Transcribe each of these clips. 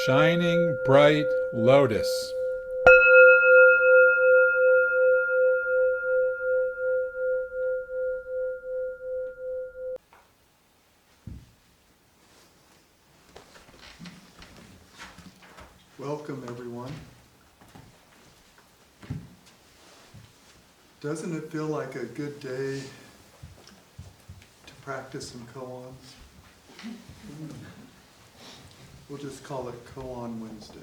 shining bright lotus. Welcome, everyone. Doesn't it feel like a good day to practice some koans? We'll just call it Koan Wednesday.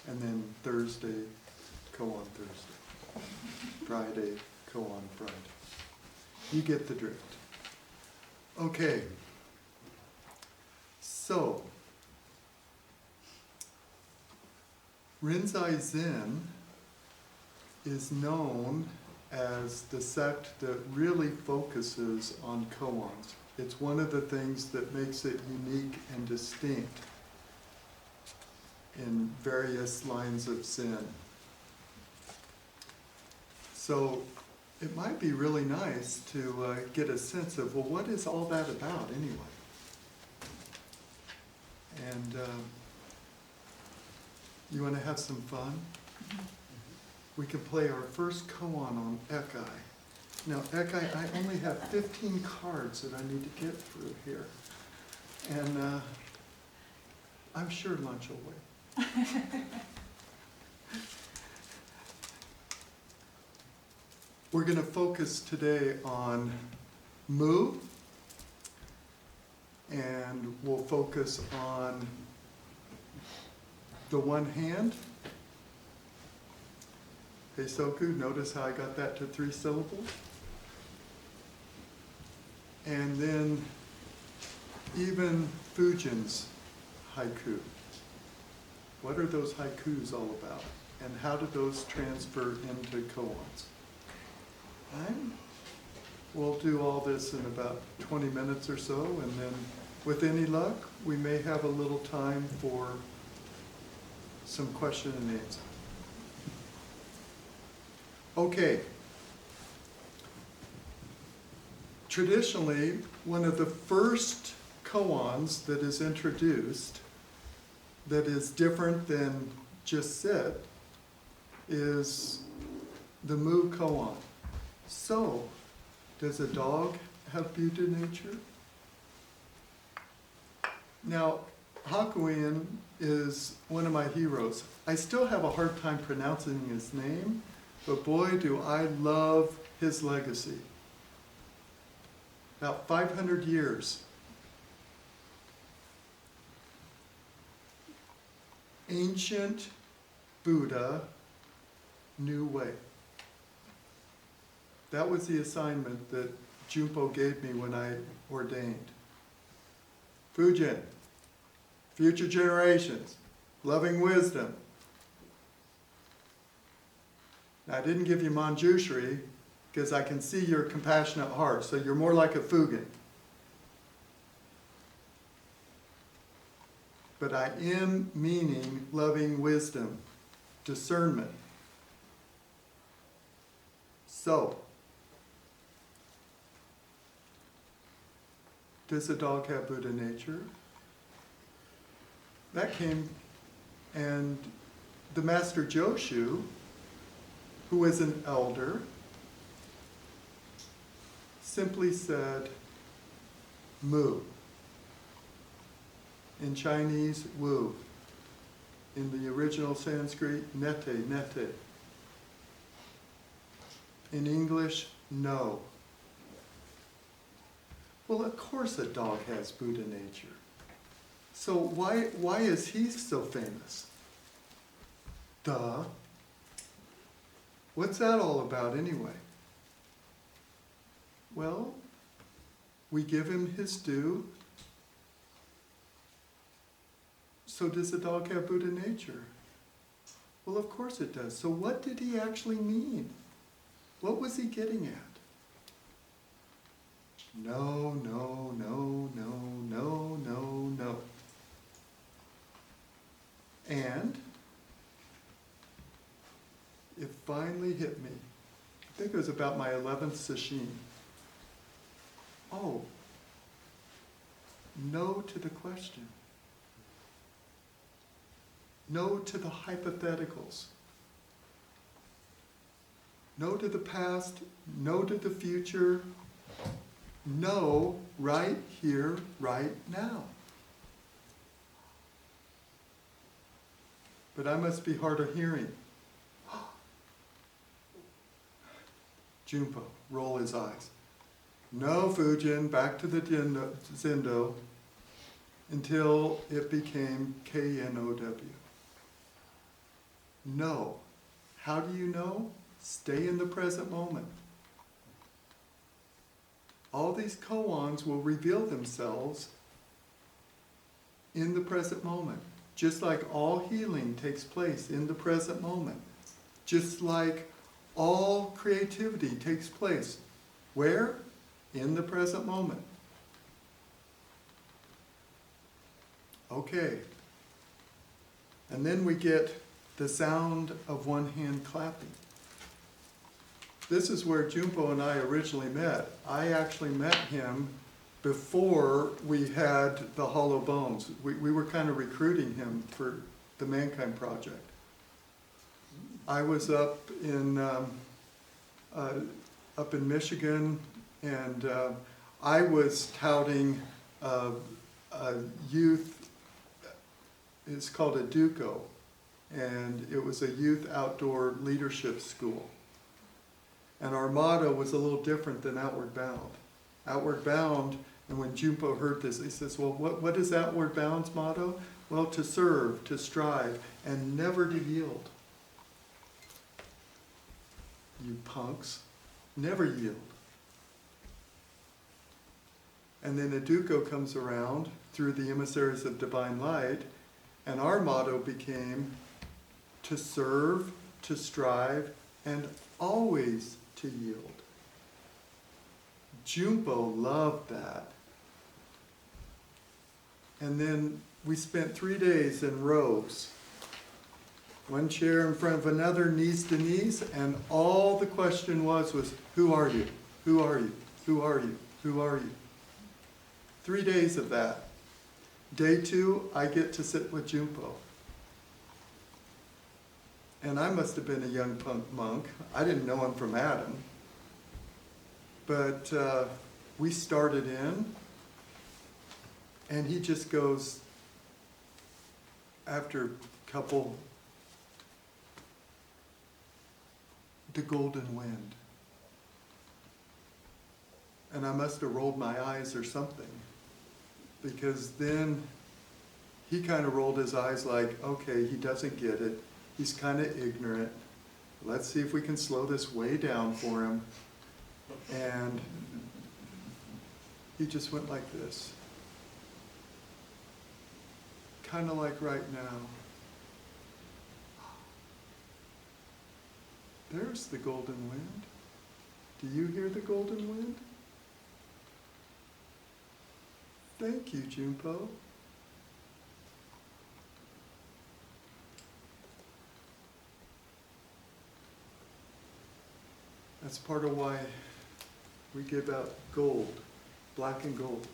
And then Thursday, Koan Thursday. Friday, Koan Friday. You get the drift. Okay. So, Rinzai Zen is known as the sect that really focuses on koans. It's one of the things that makes it unique and distinct in various lines of Zen. So it might be really nice to get a sense of, well, what is all that about anyway? And you want to have some fun? We can play our first koan on Ekai. Now, Ekai, I only have 15 cards that I need to get through here. And I'm sure lunch will wait. We're going to focus today on mu, and we'll focus on the one hand. Heisoku, notice how I got that to 3 syllables? And then even Fugen's haiku. What are those haikus all about? And how do those transfer into koans? Right? We'll do all this in about 20 minutes or so, and then with any luck, we may have a little time for some question and answer. Okay. Traditionally, one of the first koans that is introduced that is different than just sit is the mu koan. So, does a dog have Buddha nature? Now, Hakuin is one of my heroes. I still have a hard time pronouncing his name, but boy, do I love his legacy. About 500 years. Ancient Buddha, new way. That was the assignment that Junpo gave me when I ordained. Fugen, future generations, loving wisdom. Now, I didn't give you Manjushri because I can see your compassionate heart, so you're more like a Fugen. But I am meaning loving wisdom, discernment. So, does a dog have Buddha nature? That came, and the Master Joshu, who was an elder, simply said, mu. In Chinese, wu. In the original Sanskrit, nete, nete. In English, no. Well, of course a dog has Buddha nature. So why is he so famous? Duh. What's that all about anyway? Well, we give him his due. So does the dog have Buddha nature? Well, of course it does. So what did he actually mean? What was he getting at? No, no, no, no, no, no, no. And it finally hit me. I think it was about my 11th sesshin. Oh, no to the question. No to the hypotheticals. No to the past, no to the future. No right here, right now. But I must be hard of hearing. Junpo, roll his eyes. No, Fugen, back to the Zendo until it became K-N-O-W. No. How do you know? Stay in the present moment. All these koans will reveal themselves in the present moment. Just like all healing takes place in the present moment. Just like all creativity takes place. Where? In the present moment. Okay. And then we get the sound of one hand clapping. This is where Junpo and I originally met. I actually met him before we had the Hollow Bones. We were kind of recruiting him for the Mankind Project. I was up in Michigan, and I was touting a youth. It's called a DUCO, and it was a youth outdoor leadership school. And our motto was a little different than Outward Bound. Outward Bound, and when Junpo heard this, he says, well, what is Outward Bound's motto? Well, to serve, to strive, and never to yield. You punks, never yield. And then Educo comes around through the emissaries of divine light, and our motto became to serve, to strive, and always to yield. Junpo loved that. And then we spent 3 days in rows. One chair in front of another, knees to knees, and all the question was, who are you? Who are you? Who are you? Who are you? 3 days of that. Day 2, I get to sit with Junpo. And I must have been a young punk monk. I didn't know him from Adam. But we started in, and he just goes, after a couple, the golden wind. And I must have rolled my eyes or something, because then he kind of rolled his eyes like, okay, he doesn't get it. He's kind of ignorant. Let's see if we can slow this way down for him. And he just went like this. Kind of like right now. There's the golden wind. Do you hear the golden wind? Thank you, Junpo. That's part of why we give out gold, black and gold.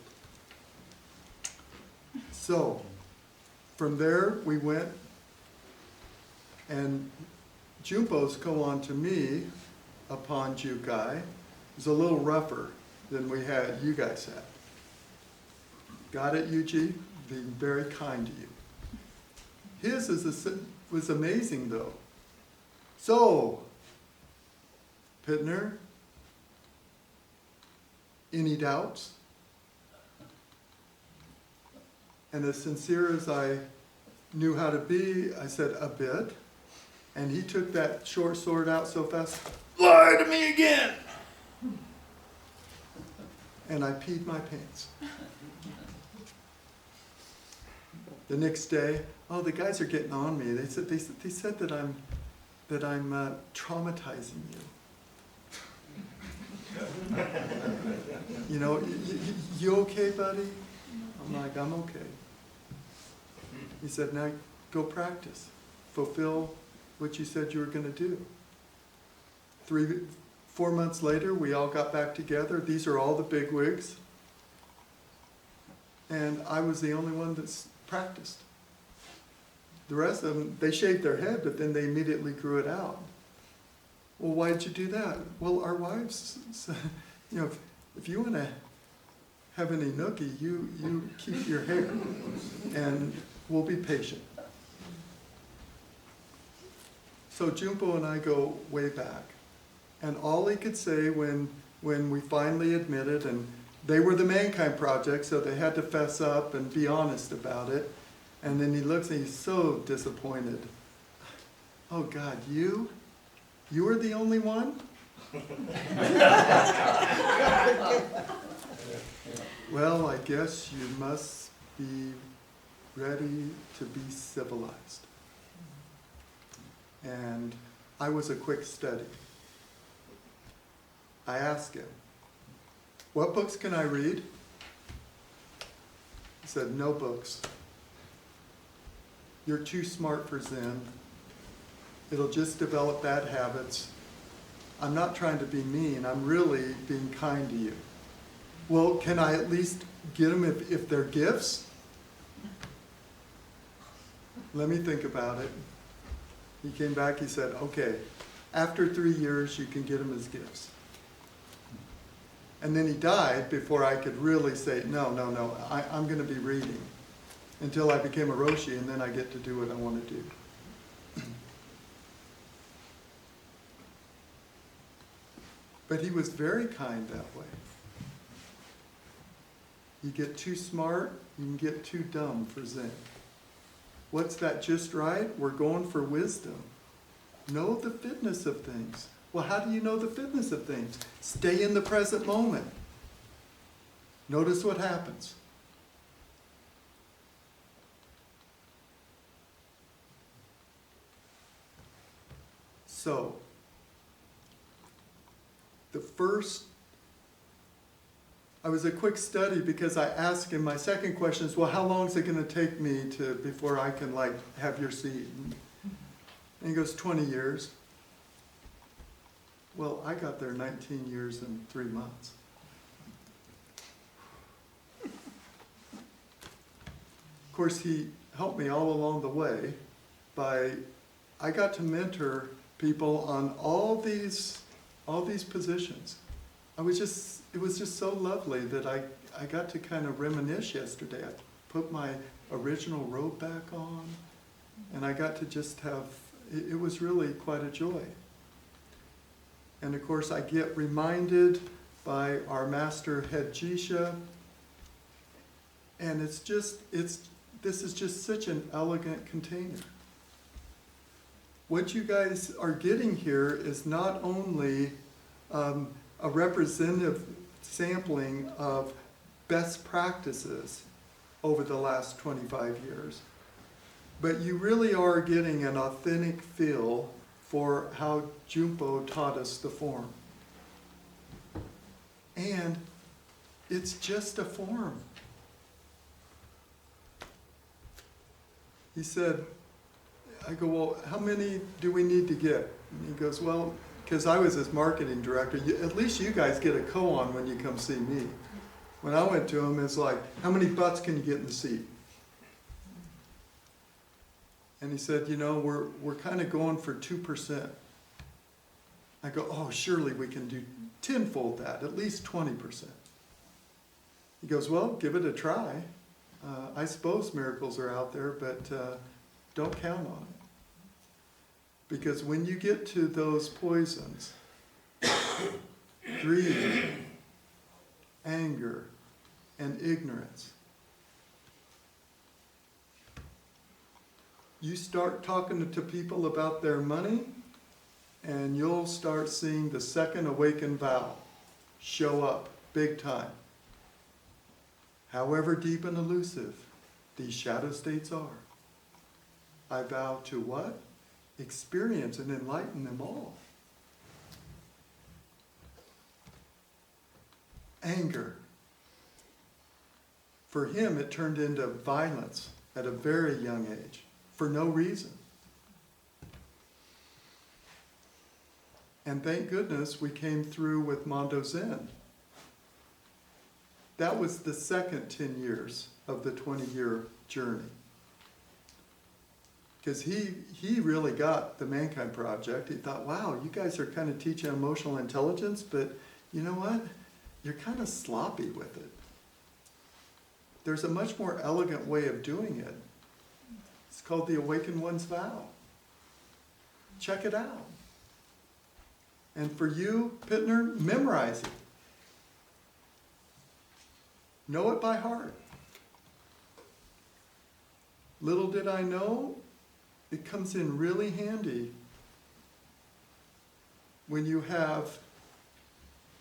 So, from there we went, and Junpo's koan to me upon Jukai is a little rougher than we had, you guys had. Got it, Yuji? Being very kind to you. His was amazing though. So, Pittner, any doubts? And as sincere as I knew how to be, I said, a bit. And he took that short sword out so fast, lie to me again! And I peed my pants. The next day, oh, the guys are getting on me. They said that I'm traumatizing you. You know, you okay, buddy? I'm like, I'm okay. He said, now go practice. Fulfill what you said you were going to do. 4 months later, we all got back together. These are all the bigwigs. And I was the only one that's practiced. The rest of them, they shaved their head, but then they immediately grew it out. Well, why'd you do that? Well, our wives, if you want to have any nookie, you keep your hair, and we'll be patient. So Junpo and I go way back. And all he could say when we finally admitted, and they were the Mankind Project, so they had to fess up and be honest about it. And then he looks and he's so disappointed. Oh God, you? You were the only one? Well, I guess you must be ready to be civilized. And I was a quick study. I asked him, what books can I read? He said, no books. You're too smart for Zen. It'll just develop bad habits. I'm not trying to be mean. I'm really being kind to you. Well, can I at least get them if they're gifts? Let me think about it. He came back, he said, okay, after 3 years, you can get them as gifts. And then he died before I could really say, no, I'm going to be reading until I became a Roshi, and then I get to do what I want to do. But he was very kind that way. You get too smart, you can get too dumb for Zen. What's that just right? We're going for wisdom. Know the fitness of things. Well, how do you know the fitness of things? Stay in the present moment. Notice what happens. So, I was a quick study because I asked him, my second question is, well, how long is it going to take me before I can have your seed? And he goes, 20 years. Well, I got there 19 years and 3 months. Of course, he helped me all along the way I got to mentor people on all these positions. It was just so lovely that I got to kind of reminisce yesterday. I put my original robe back on, and I got to just it was really quite a joy. And of course, I get reminded by our master head Jisha, and this is just such an elegant container. What you guys are getting here is not only a representative sampling of best practices over the last 25 years, but you really are getting an authentic feel for how Junpo taught us the form. And it's just a form. He said, I go, well, how many do we need to get? And he goes, well, because I was his marketing director, at least you guys get a koan when you come see me. When I went to him, it's like, how many butts can you get in the seat? And he said, we're kind of going for 2%. I go, oh, surely we can do tenfold that, at least 20%. He goes, well, give it a try. I suppose miracles are out there, but don't count on it. Because when you get to those poisons, greed, anger, and ignorance, you start talking to people about their money, and you'll start seeing the second awaken vow show up big time. However deep and elusive these shadow states are, I vow to what? Experience and enlighten them all. Anger. For him, it turned into violence at a very young age, for no reason. And thank goodness we came through with Mondo Zen. That was the second 10 years of the 20-year journey. Because he really got the Mankind Project. He thought, wow, you guys are kind of teaching emotional intelligence, but you know what? You're kind of sloppy with it. There's a much more elegant way of doing it. It's called the Awaken One's Vow. Check it out. And for you, Pittner, memorize it. Know it by heart. Little did I know, it comes in really handy when you have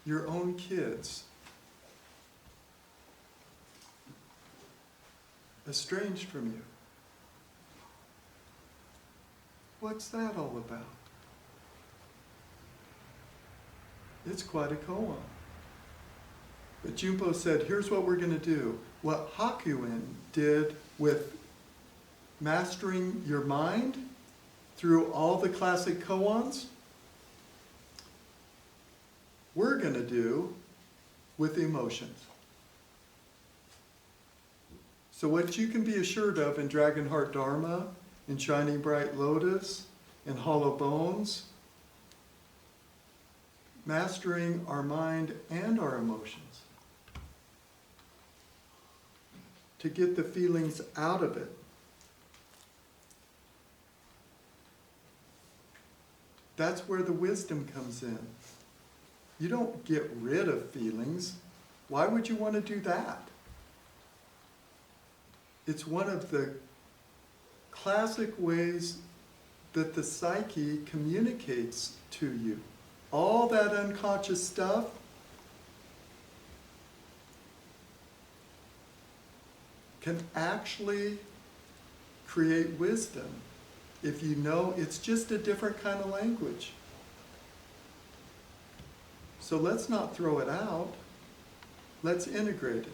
your own kids estranged from you. What's that all about? It's quite a koan. But Junpo said, here's what we're going to do. What Hakuin did with mastering your mind through all the classic koans, we're going to do with emotions. So what you can be assured of in Dragon Heart Dharma, in Shining Bright Lotus, in Hollow Bones, mastering our mind and our emotions to get the feelings out of it. That's where the wisdom comes in. You don't get rid of feelings. Why would you want to do that? It's one of the classic ways that the psyche communicates to you. All that unconscious stuff can actually create wisdom if you know it's just a different kind of language. So let's not throw it out. Let's integrate it.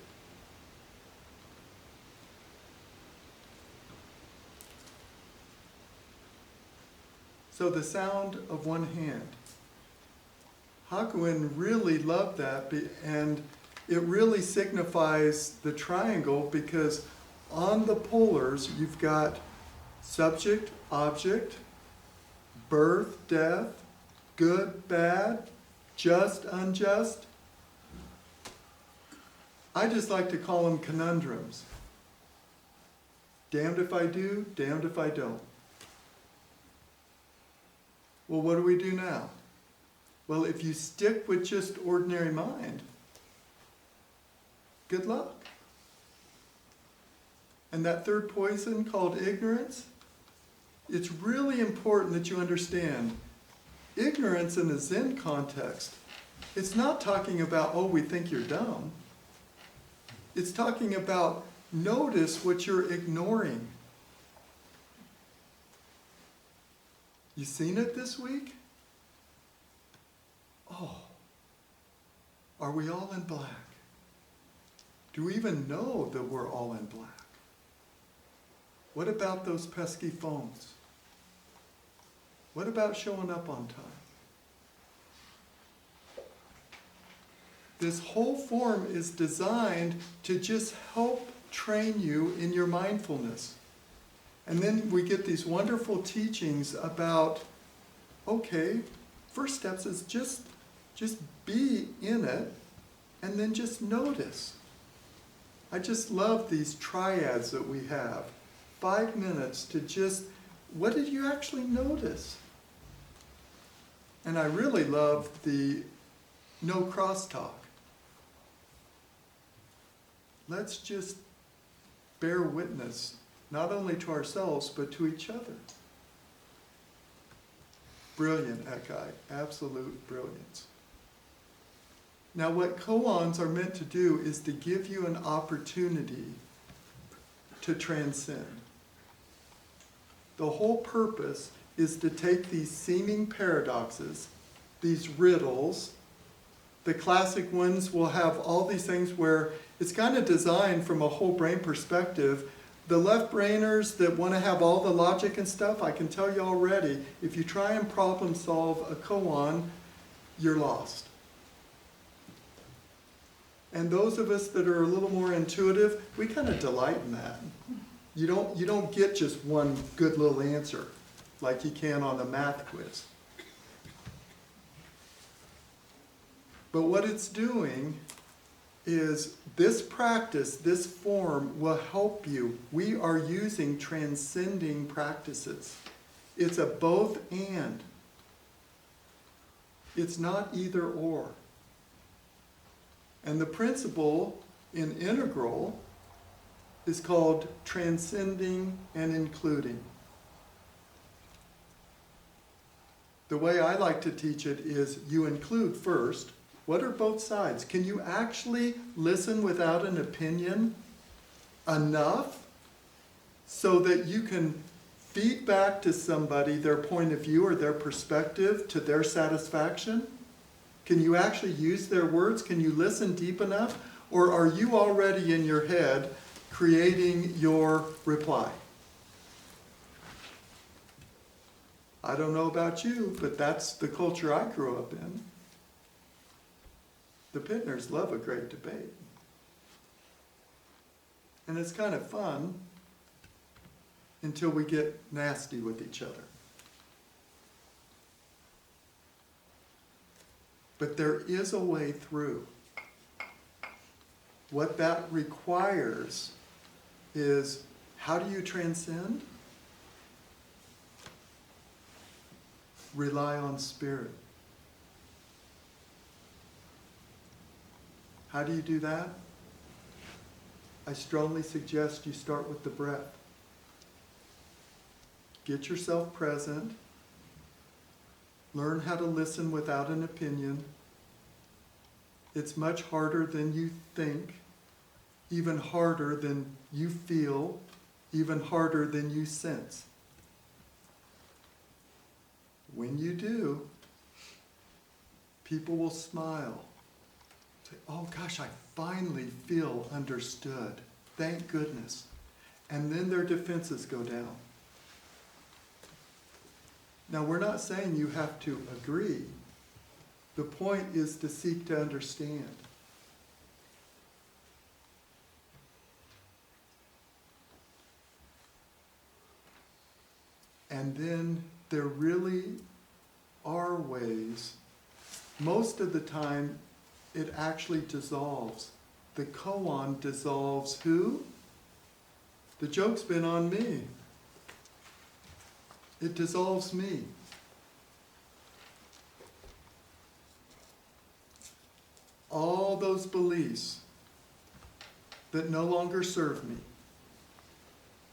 So the sound of one hand. Hakuin really loved that, and it really signifies the triangle because on the polars you've got subject, object, birth, death, good, bad, just, unjust. I just like to call them conundrums. Damned if I do, damned if I don't. Well, what do we do now? Well, if you stick with just ordinary mind, good luck. And that third poison called ignorance, it's really important that you understand ignorance in a Zen context. It's not talking about, oh, we think you're dumb. It's talking about notice what you're ignoring. You seen it this week? Oh, are we all in black? Do we even know that we're all in black? What about those pesky phones? What about showing up on time? This whole form is designed to just help train you in your mindfulness. And then we get these wonderful teachings about, okay, first steps is just be in it and then just notice. I just love these triads that we have. 5 minutes to just, what did you actually notice? And I really love the no crosstalk. Let's just bear witness, not only to ourselves, but to each other. Brilliant, Ekai, absolute brilliance. Now what koans are meant to do is to give you an opportunity to transcend. The whole purpose is to take these seeming paradoxes, these riddles. The classic ones will have all these things where it's kind of designed from a whole brain perspective. The left brainers that want to have all the logic and stuff, I can tell you already, if you try and problem solve a koan, you're lost. And those of us that are a little more intuitive, we kind of delight in that. You don't get just one good little answer like you can on a math quiz. But what it's doing is this practice, this form will help you. We are using transcending practices. It's a both and. It's not either or. And the principle in integral is called transcending and including. The way I like to teach it is you include first. What are both sides? Can you actually listen without an opinion enough so that you can feed back to somebody their point of view or their perspective to their satisfaction? Can you actually use their words? Can you listen deep enough? Or are you already in your head creating your reply? I don't know about you, but that's the culture I grew up in. The Pittners love a great debate. And it's kind of fun until we get nasty with each other. But there is a way through. What that requires is, how do you transcend? Rely on spirit. How do you do that? I strongly suggest you start with the breath. Get yourself present. Learn how to listen without an opinion. It's much harder than you think, even harder than you feel, even harder than you sense. When you do, people will smile. Say, oh gosh, I finally feel understood. Thank goodness. And then their defenses go down. Now, we're not saying you have to agree. The point is to seek to understand. And then there really are ways. Most of the time, it actually dissolves. The koan dissolves who? The joke's been on me. It dissolves me. All those beliefs that no longer serve me.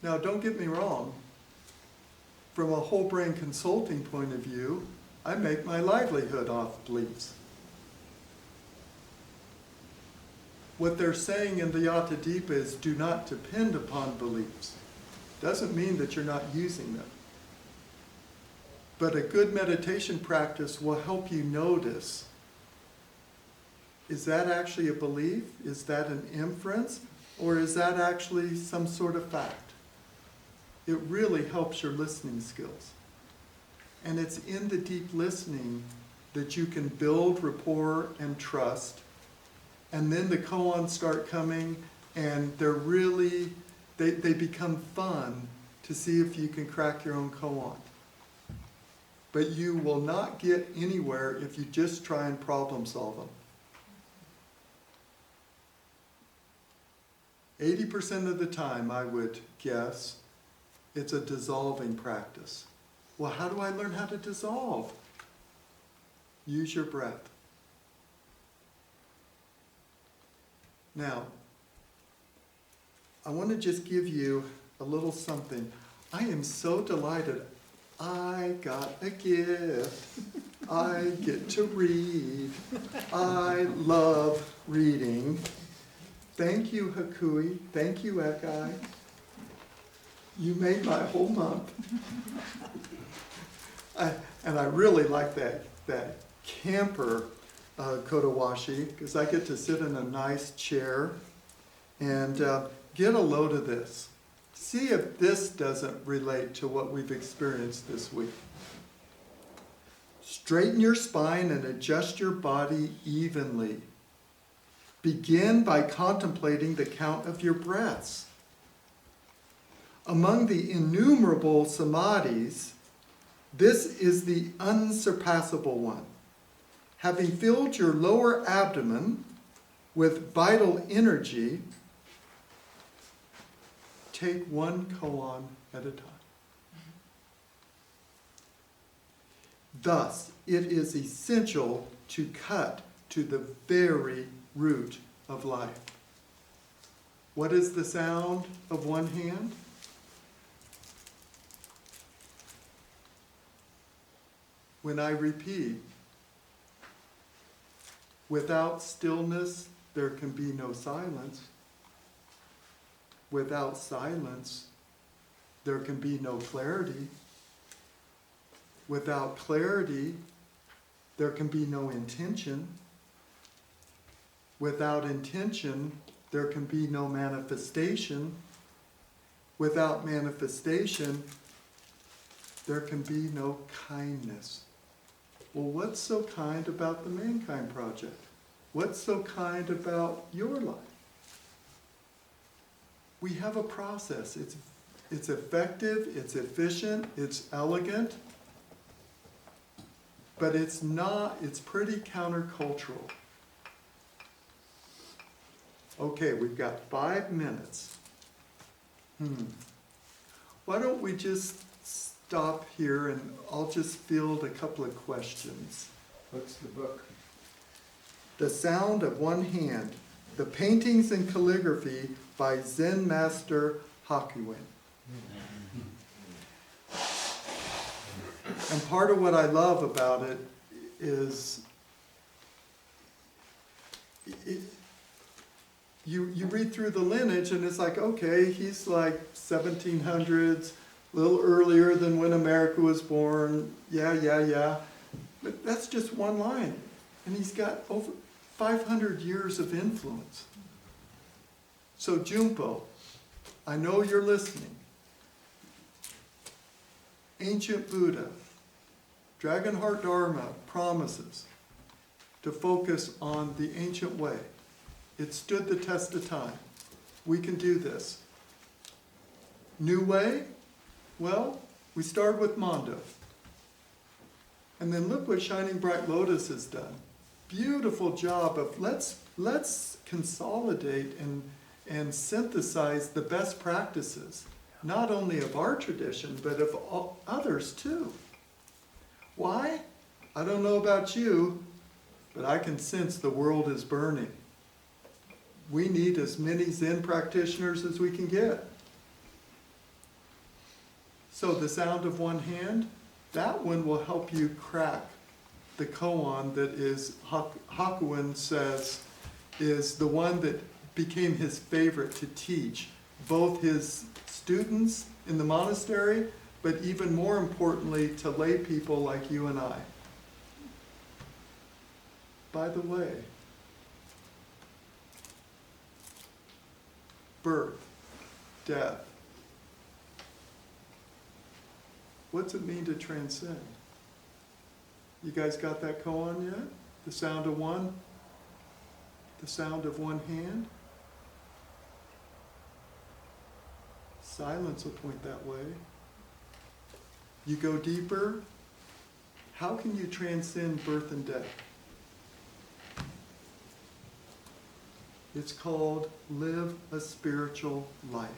Now, don't get me wrong. From a whole brain consulting point of view, I make my livelihood off beliefs. What they're saying in the Yatadipa is do not depend upon beliefs. Doesn't mean that you're not using them. But a good meditation practice will help you notice, is that actually a belief? Is that an inference? Or is that actually some sort of fact? It really helps your listening skills. And it's in the deep listening that you can build rapport and trust. And then the koans start coming, and they're really, they become fun to see if you can crack your own koan. But you will not get anywhere if you just try and problem solve them. 80% of the time, I would guess, it's a dissolving practice. Well, how do I learn how to dissolve? Use your breath. Now, I want to just give you a little something. I am so delighted. I got a gift. I get to read. I love reading. Thank you, Hakuin. Thank you, Ekai. You made my whole month. And I really like that camper kodawashi, because I get to sit in a nice chair and get a load of this. See if this doesn't relate to what we've experienced this week. Straighten your spine and adjust your body evenly. Begin by contemplating the count of your breaths. Among the innumerable samadhis, this is the unsurpassable one. Having filled your lower abdomen with vital energy, take one koan at a time. Thus, it is essential to cut to the very root of life. What is the sound of one hand? When I repeat, without stillness, there can be no silence. Without silence, there can be no clarity. Without clarity, there can be no intention. Without intention, there can be no manifestation. Without manifestation, there can be no kindness. Well, what's so kind about the Mankind Project? What's so kind about your life? We have a process. It's effective, it's efficient, it's elegant, but it's pretty countercultural. Okay, we've got 5 minutes. Why don't we just stop here and I'll just field a couple of questions. What's the book? The Sound of One Hand, The Paintings and Calligraphy by Zen Master Hakuin. And part of what I love about it is you read through the lineage and it's like, okay, he's like 1700s, a little earlier than when America was born, yeah. But that's just one line. And he's got over 500 years of influence. So Junpo, I know you're listening. Ancient Buddha, Dragonheart Dharma promises to focus on the ancient way. It stood the test of time. We can do this. New way? Well, we started with Mondo. And then look what Shining Bright Lotus has done. Beautiful job of let's consolidate and synthesize the best practices, not only of our tradition, but of all others too. Why? I don't know about you, but I can sense the world is burning. We need as many Zen practitioners as we can get. So the Sound of One Hand, that one will help you crack the koan that is, Hakuin says, is the one that became his favorite to teach, both his students in the monastery, but even more importantly to lay people like you and I. By the way, birth, death. What's it mean to transcend? You guys got that koan yet? The sound of one? The sound of one hand? Silence will point that way. You go deeper. How can you transcend birth and death? It's called live a spiritual life.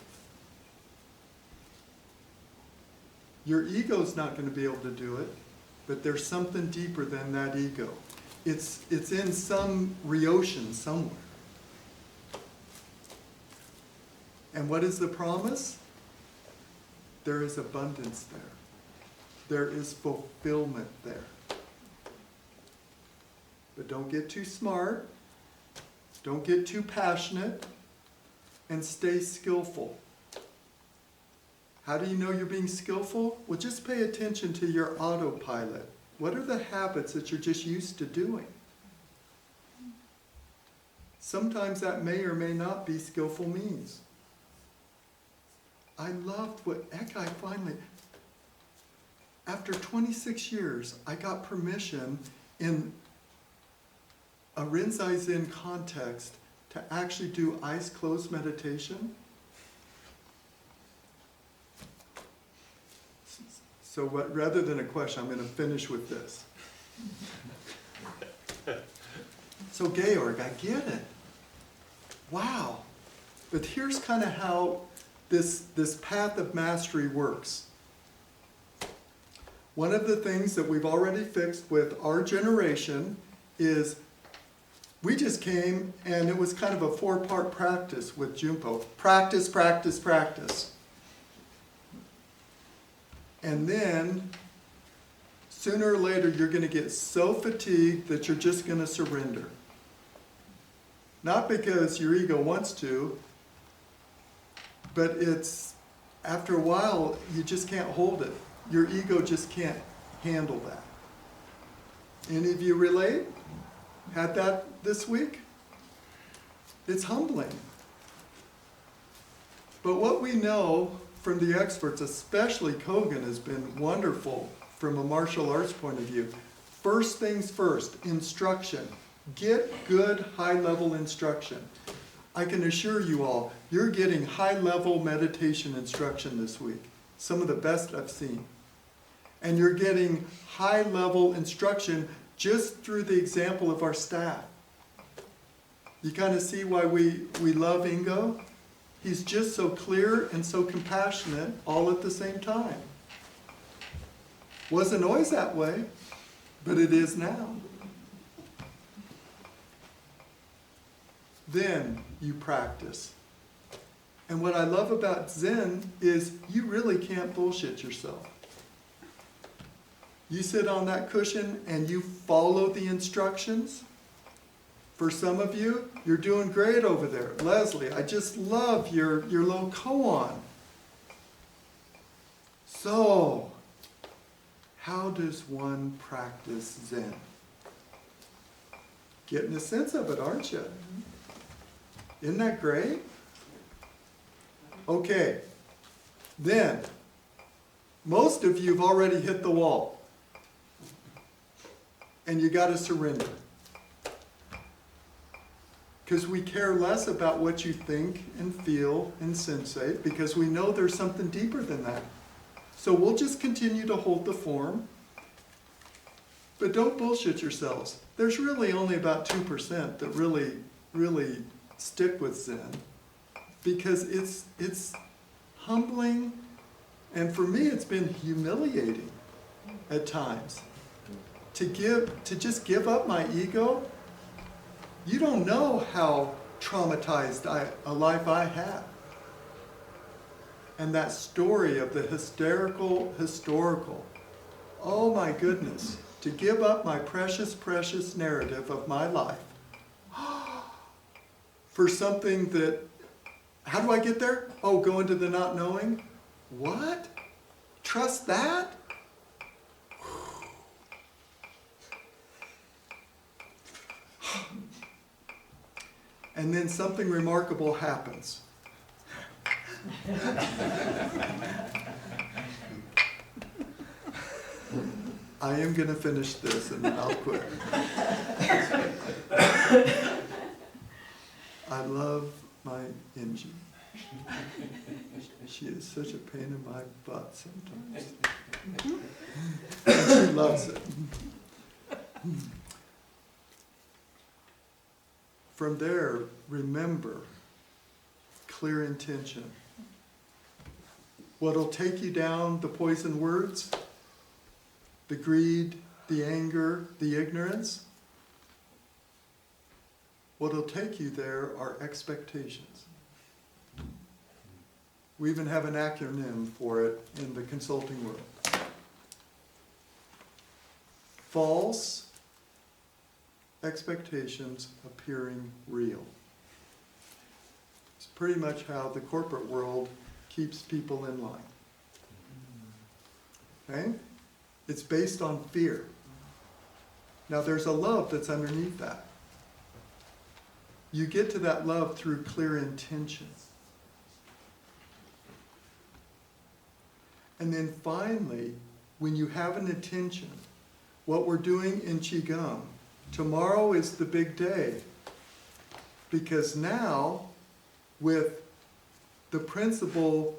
Your ego's not going to be able to do it, but there's something deeper than that ego. It's in some Ryotion somewhere. And what is the promise? There is abundance there. There is fulfillment there. But don't get too smart. Don't get too passionate. And stay skillful. How do you know you're being skillful? Well, just pay attention to your autopilot. What are the habits that you're just used to doing? Sometimes that may or may not be skillful means. I loved what Ekai finally, after 26 years, I got permission in a Rinzai Zen context to actually do eyes closed meditation. So rather than a question, I'm going to finish with this. So Georg, I get it. Wow. But here's kind of how this path of mastery works. One of the things that we've already fixed with our generation is we just came and it was kind of a 4-part practice with Junpo. Practice, practice, practice. And then sooner or later you're going to get so fatigued that you're just going to surrender. Not because your ego wants to, but it's after a while you just can't hold it. Your ego just can't handle that. Any of you relate? Had that this week? It's humbling. But what we know from the experts, especially Kogan, has been wonderful from a martial arts point of view. First things first, instruction. Get good high-level instruction. I can assure you all, you're getting high-level meditation instruction this week. Some of the best I've seen. And you're getting high-level instruction just through the example of our staff. You kind of see why we love Ingo? He's just so clear and so compassionate all at the same time. Wasn't always that way, but it is now. Then you practice. And what I love about Zen is you really can't bullshit yourself. You sit on that cushion and you follow the instructions. For some of you, you're doing great over there. Leslie, I just love your little koan. So, how does one practice Zen? Getting a sense of it, aren't you? Isn't that great? Okay, then, most of you have already hit the wall. And you got to surrender. Because we care less about what you think and feel and sensate, because we know there's something deeper than that. So we'll just continue to hold the form. But don't bullshit yourselves. There's really only about 2% that really stick with Zen. Because it's humbling, and for me it's been humiliating at times. To just give up my ego. You don't know how traumatized a life I had. And that story of the historical. Oh my goodness. To give up my precious, precious narrative of my life for something that, how do I get there? Oh, go into the not knowing? What? Trust that? And then something remarkable happens. I am going to finish this and then I'll quit. I love my Inji. She is such a pain in my butt sometimes. She loves it. From there, remember, clear intention. What'll take you down the poison words, the greed, the anger, the ignorance, what'll take you there are expectations. We even have an acronym for it in the consulting world. False expectations appearing real. It's pretty much how the corporate world keeps people in line. Okay? It's based on fear. Now there's a love that's underneath that. You get to that love through clear intention. And then finally, when you have an intention, what we're doing in Qigong, tomorrow is the big day. Because now, with the principle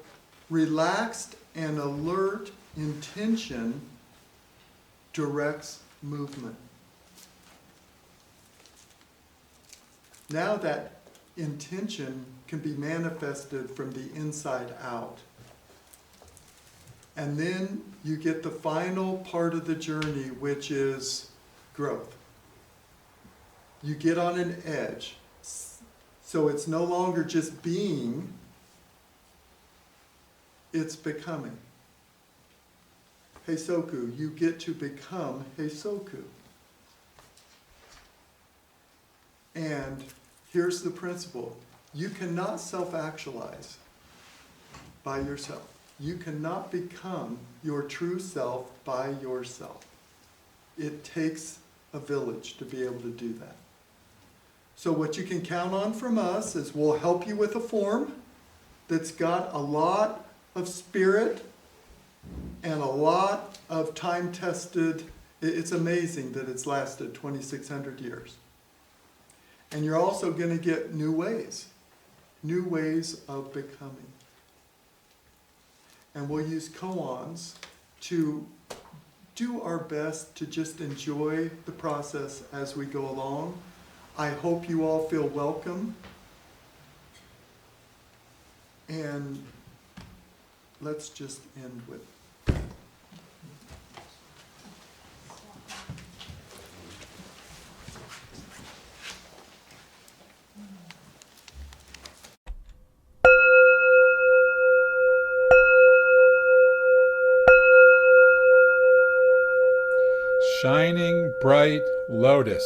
relaxed and alert intention directs movement. Now that intention can be manifested from the inside out. And then you get the final part of the journey, which is growth. You get on an edge. So it's no longer just being, it's becoming. Heisoku, you get to become Heisoku. And here's the principle. You cannot self-actualize by yourself. You cannot become your true self by yourself. It takes a village to be able to do that. So what you can count on from us is we'll help you with a form that's got a lot of spirit and a lot of time-tested. It's amazing that it's lasted 2,600 years. And you're also going to get new ways of becoming. And we'll use koans to do our best to just enjoy the process as we go along. I hope you all feel welcome. And let's just end with Shining bright lotus.